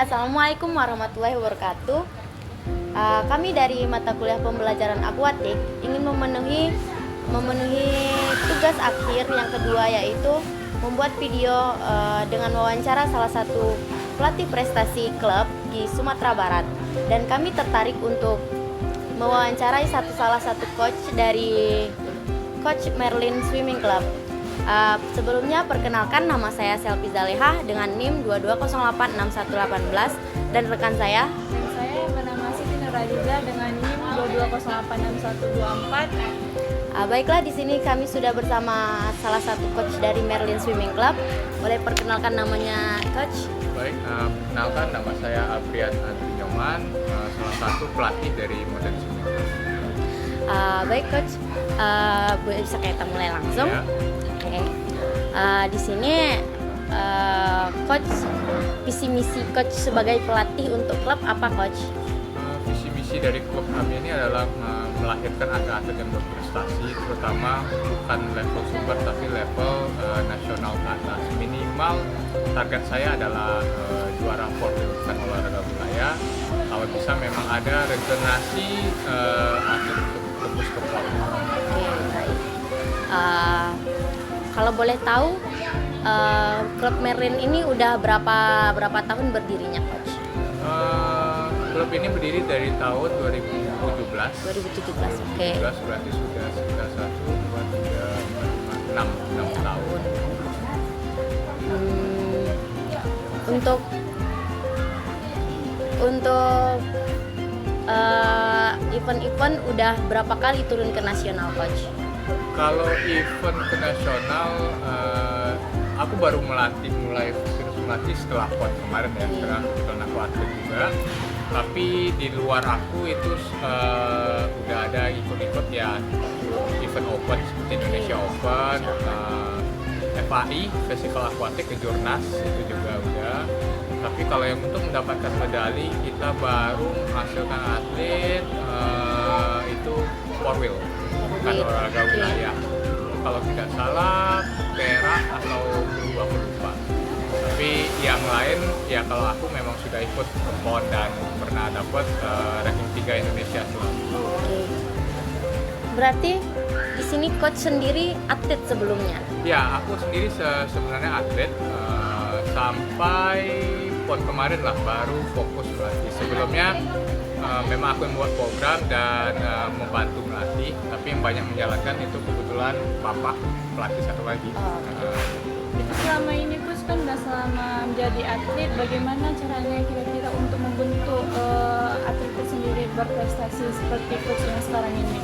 Assalamualaikum warahmatullahi wabarakatuh. Kami dari mata kuliah pembelajaran akuatik ingin memenuhi tugas akhir yang kedua, yaitu membuat video dengan wawancara salah satu pelatih prestasi klub di Sumatera Barat. Dan kami tertarik untuk mewawancarai salah satu coach dari Coach Merlin Swimming Club. Sebelumnya perkenalkan, nama saya Selvi Zaleha dengan NIM 22086118 dan rekan saya. Dan saya bernama Siti Nuradiza dengan NIM 22086124. Baiklah, di sini kami sudah bersama salah satu coach dari Merlin Swimming Club. Boleh perkenalkan namanya, coach? Baik, perkenalkan nama saya Alfrian Andri Nyoman, salah satu pelatih dari Modern Swimming Club. Baik, coach. Bisa kita mulai langsung? Ya. Oke. Di sini coach, visi misi coach sebagai pelatih untuk klub apa, coach? Visi misi dari klub kami ini adalah melahirkan atlet-atlet yang berprestasi, terutama bukan level super tapi level nasional ke atas. Minimal target saya adalah juara bukan olahraga wilayah. Kalau bisa memang ada regenerasi atlet untuk tembus ke PON. Oke, baik. Kalau boleh tahu, klub Merlin ini udah berapa tahun berdirinya, coach? Klub ini berdiri dari tahun 2017. 2017, oke. 2017 berarti sudah sekitar 1, 2, 3, 4, 5, 6 tahun. Untuk event-event udah berapa kali turun ke nasional, coach? Kalau event ke nasional, aku baru mulai serius melatih setelah PON kemarin ya, setelah aku atlet juga. Tapi di luar aku itu udah ada ikut-ikut ya, event open seperti Indonesia Open, FAI Festival Akuatik, Kejurnas itu juga udah. Tapi kalau yang untuk mendapatkan medali, kita baru menghasilkan atlet itu four wheel, bukan olahraga wilayah. Kalau tidak salah perak atau perunggu, aku lupa. Tapi yang lain ya, kalau aku memang sudah ikut ke PON dan pernah dapat ranking 3 Indonesia selalu. Oke. Berarti di sini coach sendiri atlet sebelumnya? Ya, aku sendiri sebenarnya atlet sampai PON kemarin lah baru fokus melatih. Sebelumnya memang aku yang membuat program dan membantu melatih, tapi yang banyak menjalankan itu kebetulan bapak pelatih satu lagi. Itu selama ini coach kan udah selama menjadi atlet, bagaimana caranya kira-kira untuk membentuk atlet itu sendiri berprestasi seperti coach yang sekarang ini?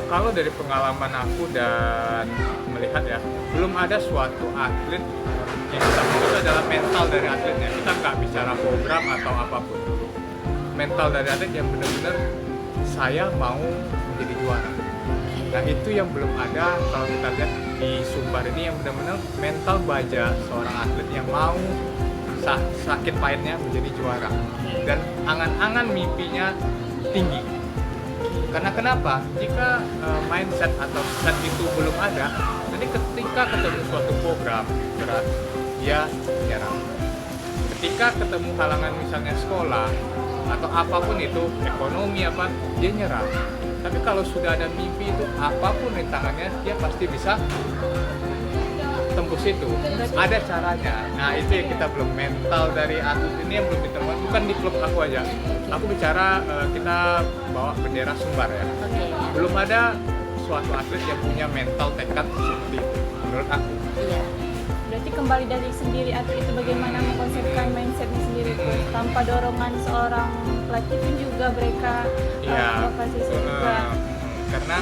Kalau dari pengalaman aku dan melihat ya, belum ada suatu atlet yang kita maksud adalah mental dari atletnya. Kita nggak bicara program atau apapun. Mental dari atlet yang benar-benar saya mau menjadi juara. Nah, itu yang belum ada kalau kita lihat di Sumbar ini, yang benar-benar mental baja seorang atlet yang mau sakit pahitnya menjadi juara dan angan-angan mimpinya tinggi. Karena kenapa? Jika mindset atau set itu belum ada, jadi ketika ketemu suatu program berat, dia menyerah. Ketika ketemu halangan misalnya sekolah atau apapun itu, ekonomi apa, dia nyerah. Tapi kalau sudah ada mimpi itu, apapun rintangannya, dia pasti bisa tembus itu. Ada caranya. Nah, itu yang kita belum, mental dari atlet ini yang belum ditemukan. Bukan di klub aku aja. Aku bicara kita bawa bendera Sumbar ya. Belum ada suatu atlet yang punya mental tekad seperti itu, menurut aku. Iya. Berarti kembali dari sendiri atlet itu bagaimana mengkonsepkan mindsetnya sendiri coach, tanpa dorongan seorang pelatih pun juga mereka berprestasi juga. Karena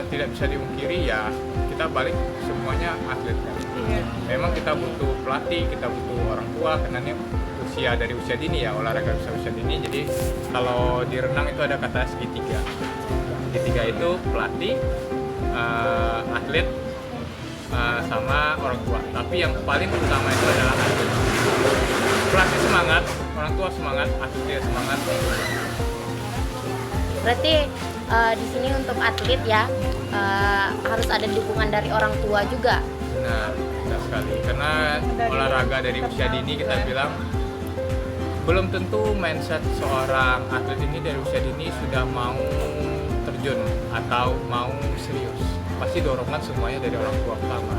tidak bisa diungkiri ya, kita balik semuanya atlet kan. Iya. Memang kita butuh pelatih, kita butuh orang tua, karena ini usia dari usia dini ya, olahraga usia dini. Jadi kalau di renang itu ada kata segitiga. Segitiga itu pelatih, atlet, sama orang tua. Tapi yang paling utama itu adalah atlet. Pelatih semangat, orang tua semangat, atlet semangat. Berarti di sini untuk atlet ya harus ada dukungan dari orang tua juga. Benar sekali. Karena olahraga dari usia dini kita bilang belum tentu mindset seorang atlet ini dari usia dini sudah mau terjun atau mau serius. Pasti dorongan semuanya dari orang tua pertama.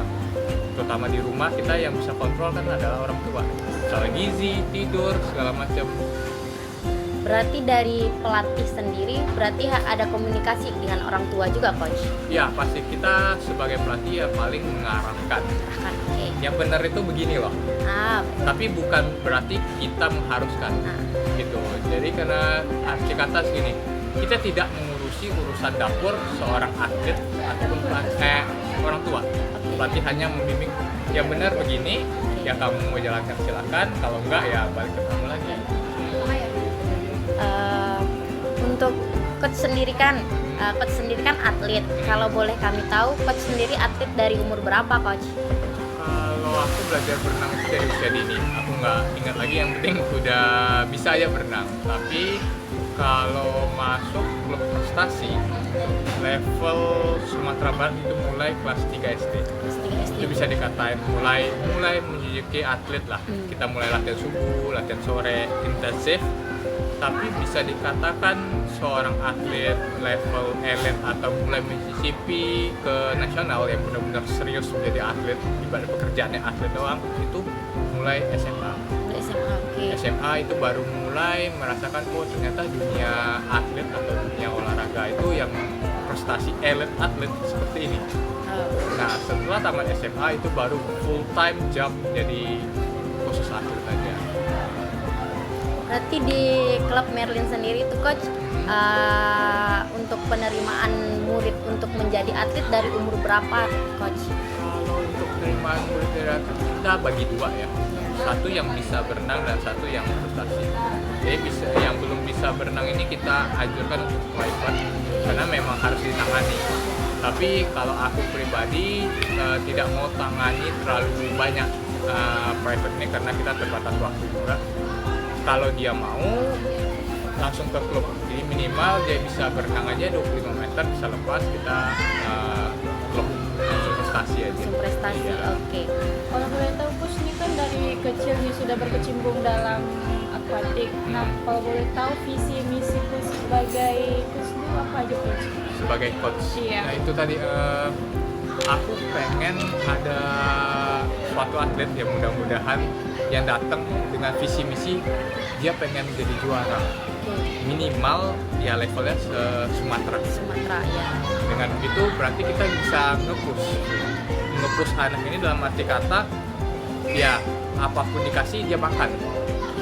Terutama di rumah kita yang bisa kontrol kan adalah orang tua. Soal gizi, tidur, segala macam. Berarti dari pelatih sendiri berarti ada komunikasi dengan orang tua juga, coach. Ya pasti kita sebagai pelatih ya paling mengarahkan. Kan, oke. Yang benar itu begini loh. Tapi bukan berarti kita mengharuskan. Gitu. Jadi karena arti kata segini, kita tidak mengurusi urusan dapur seorang atlet ataupun orang tua. Pelatih hanya membimbing yang benar begini, ya kamu mau jalankan silakan, kalau enggak ya balik ke kamu lagi. Untuk coach sendiri kan atlet. Kalau boleh kami tahu, coach sendiri atlet dari umur berapa, coach? Kalau aku belajar berenang itu dari usia dini. Aku nggak ingat lagi, yang penting udah bisa aja berenang. Tapi kalau masuk klub prestasi level Sumatera Barat itu mulai kelas 3 SD. Itu bisa dikatain mulai menjadi atlet lah. Kita mulai latihan subuh, latihan sore intensif. Tapi bisa dikatakan seorang atlet level elite atau mulai mencicipi ke nasional yang benar-benar serius menjadi atlet, ibarat pekerjaannya atlet doang, itu mulai SMA. SMA itu baru mulai merasakan ternyata dunia atlet atau dunia olahraga itu yang prestasi elite atlet seperti ini. Nah setelah tamat SMA itu baru full time job jadi khusus atlet aja. Berarti di klub Merlin sendiri itu, coach, untuk penerimaan murid untuk menjadi atlet dari umur berapa, coach? Kalau untuk penerimaan murid dari atlet kita bagi dua ya. Satu yang bisa berenang dan satu yang prestasi. Jadi yang belum bisa berenang ini kita ajukan untuk private karena memang harus ditangani. Tapi kalau aku pribadi tidak mau tangani terlalu banyak private ini karena kita terbatas waktu juga. Kalau dia mau langsung ke klub, jadi minimal dia bisa berenang aja 25 meter, bisa lepas kita klub langsung prestasi aja. Langsung prestasi, iya. Oke. Kalau boleh tahu, coach ini kan dari kecil nih sudah berkecimpung dalam akuatik. Nah, kalau boleh tahu visi misi coach sebagai coach itu apa aja, coach? Sebagai coach, Iya. nah itu tadi aku pengen ada suatu atlet yang mudah-mudahan yang datang dengan visi misi dia pengen menjadi juara, minimal ya levelnya Sumatera Ya. Dengan begitu berarti kita bisa nge-push anak ini dalam arti kata ya apapun dikasih dia makan,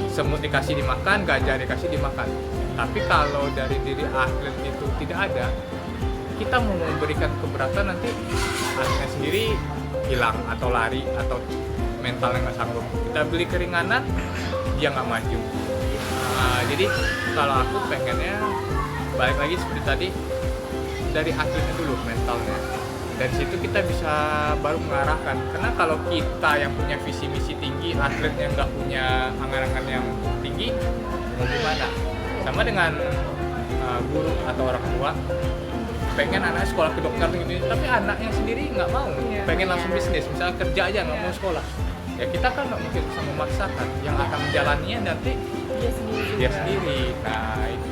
semut dikasih dimakan, gajah dikasih dimakan. Tapi kalau dari diri atlet itu tidak ada, kita mau memberikan keberatan nanti atletnya sendiri hilang atau lari atau mentalnya nggak sanggup. Kita beli keringanan dia nggak maju. Jadi kalau aku pengennya balik lagi seperti tadi, dari atletnya dulu mentalnya. Dari situ kita bisa baru mengarahkan. Karena kalau kita yang punya visi misi tinggi, atletnya nggak punya angan-angan yang tinggi, mau gimana? Sama dengan guru atau orang tua pengen anaknya sekolah kedokteran gitu, tapi anaknya sendiri nggak mau, pengen langsung bisnis, misalnya kerja aja nggak mau sekolah. Ya kita kan nggak mungkin bisa memaksakan, yang akan menjalaninya nanti dia sendiri. Nah itu.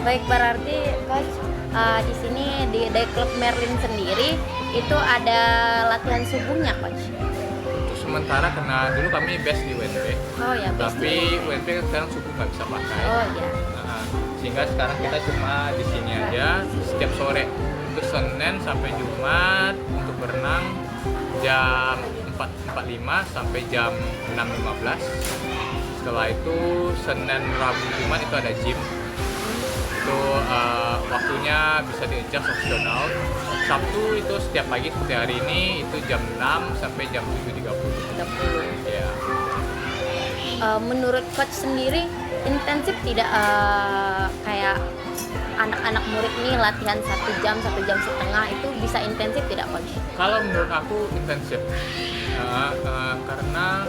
Baik, berarti coach di sini di klub Merlin sendiri itu ada latihan subuhnya, coach. Untuk sementara karena dulu kami base di UNP. Oh ya, Tapi UNP kan sekarang subuh nggak bisa pakai. Oh ya. Nah, sehingga sekarang kita cuma di sini aja setiap sore. Itu Senin sampai Jumat untuk berenang jam 4.45 sampai jam 6.15. Setelah itu Senin, Rabu, Jumat itu ada gym. Itu waktunya bisa di-adjust opsional. Sabtu itu setiap pagi seperti hari ini itu jam 6 sampai jam 7.30. Ya. Menurut coach sendiri intensif tidak kayak anak-anak murid nih latihan 1 jam 1,5 jam itu bisa intensif tidak, coach? Kalau menurut aku intensif karena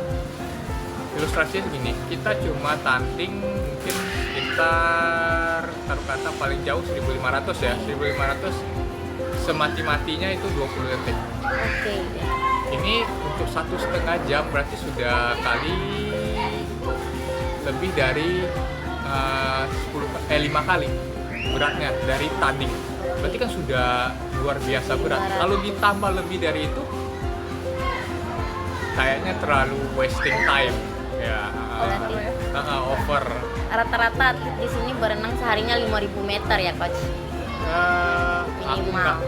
ilustrasinya segini, kita cuma tanding mungkin sekitar taruh kata paling jauh 1.500 ya, 1.500 semati-matinya itu 20 detik. Oke. Ini untuk 1,5 jam berarti sudah kali lebih dari 5 kali beratnya dari tadi. Berarti kan sudah luar biasa berat. Kalau ditambah lebih dari itu, kayaknya terlalu wasting time. Ya, over. Rata-rata atlet di sini berenang seharinya 5.000 meter ya coach. Aku nggak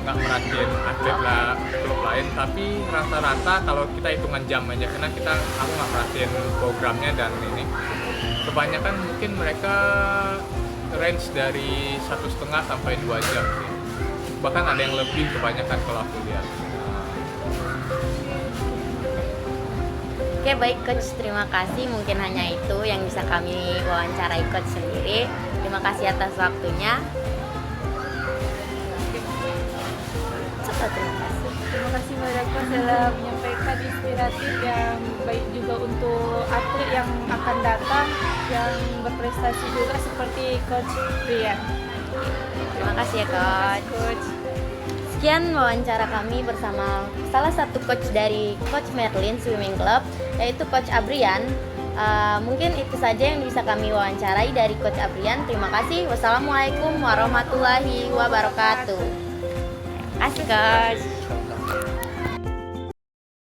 merhatiin atlet lah klub lain, tapi rata-rata kalau kita hitungan jam aja, karena aku nggak merhatiin programnya dan ini kebanyakan mungkin mereka range dari 1,5 sampai 2 jam sih. Bahkan ada yang lebih kebanyakan kalau aku lihat. Oke baik coach, terima kasih. Mungkin hanya itu yang bisa kami wawancarai coach sendiri. Terima kasih atas waktunya. Cepat, terima kasih. Terima kasih banyak coach telah menyampaikan inspiratif yang baik juga untuk atlet yang akan datang yang berprestasi juga seperti coach Brian. Terima kasih ya coach. Sekian wawancara kami bersama salah satu coach dari Coach Merlin Swimming Club, yaitu Coach Abrian. Mungkin itu saja yang bisa kami wawancarai dari Coach Abrian. Terima kasih. Wassalamualaikum warahmatullahi wabarakatuh. Terima kasih coach.